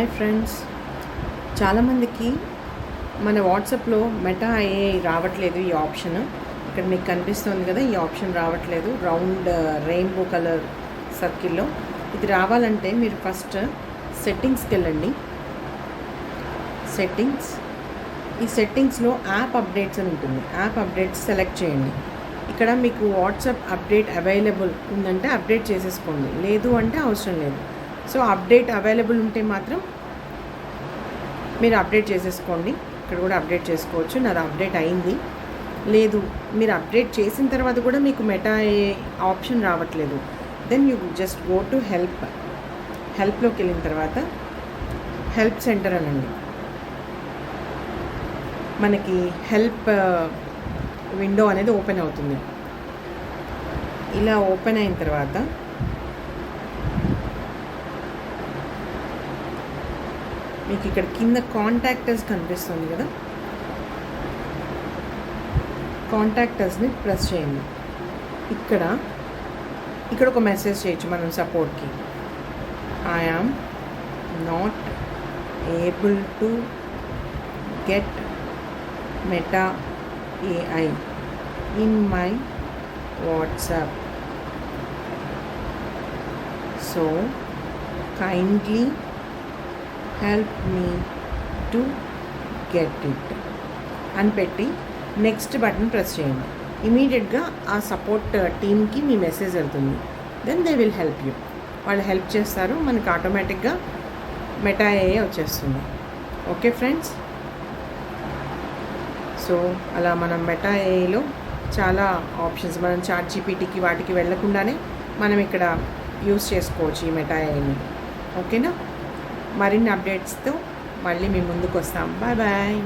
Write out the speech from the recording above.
Hi friends, చాలామందికి మన వాట్సాప్లో మెటా ఏఐ రావట్లేదు. ఈ ఆప్షన్ ఇక్కడ మీకు కనిపిస్తుంది కదా, ఈ ఆప్షన్ రావట్లేదు. రౌండ్ రెయిన్బో కలర్ సర్కిల్లో ఇది రావాలంటే మీరు ఫస్ట్ సెట్టింగ్స్కి వెళ్ళండి. ఈ సెట్టింగ్స్లో యాప్ అప్డేట్స్ అని ఉంటుంది. యాప్ అప్డేట్స్ సెలెక్ట్ చేయండి. ఇక్కడ మీకు వాట్సాప్ అప్డేట్ అవైలబుల్ ఉందంటే అప్డేట్ చేసేసుకోండి, లేదు అంటే అవసరం లేదు. సో అప్డేట్ అవైలబుల్ ఉంటే మాత్రం మీరు అప్డేట్ చేసేసుకోండి. ఇక్కడ కూడా అప్డేట్ చేసుకోవచ్చు. నాది అప్డేట్ అయింది. లేదు, మీరు అప్డేట్ చేసిన తర్వాత కూడా మీకు మెటా ఆప్షన్ రావట్లేదు, then you just go to హెల్ప్లోకి వెళ్ళిన తర్వాత హెల్ప్ సెంటర్ అనండి. మనకి హెల్ప్ విండో అనేది ఓపెన్ అవుతుంది. ఇలా ఓపెన్ అయిన తర్వాత మీకు ఇక్కడ కింద కాంటాక్టర్స్ కనిపిస్తుంది కదా, కాంటాక్టర్స్ని ప్రెస్ చేయండి. ఇక్కడ ఒక మెసేజ్ చేయొచ్చు మనం సపోర్ట్కి. I am not able to get Meta AI in my WhatsApp, so kindly help me to get it అని పెట్టి నెక్స్ట్ బటన్ ప్రెస్ చేయండి. ఇమీడియట్గా ఆ సపోర్ట్ టీమ్కి మీ మెసేజ్ వెళ్తుంది. Then they will help you. వాళ్ళు హెల్ప్ చేస్తారు. మనకి ఆటోమేటిక్గా మెటా ఏఐ వచ్చేస్తుంది. ఓకే ఫ్రెండ్స్, సో అలా మనం మెటా ఏఐలో చాలా ఆప్షన్స్, మనం చాట్ జీపీటీకి వాటికి వెళ్ళకుండానే మనం ఇక్కడ యూస్ చేసుకోవచ్చు ఈ మెటా ఏఐని. ఓకేనా? మరిన్ని అప్డేట్స్తో మళ్ళీ మీ ముందుకు వస్తాం. Bye bye.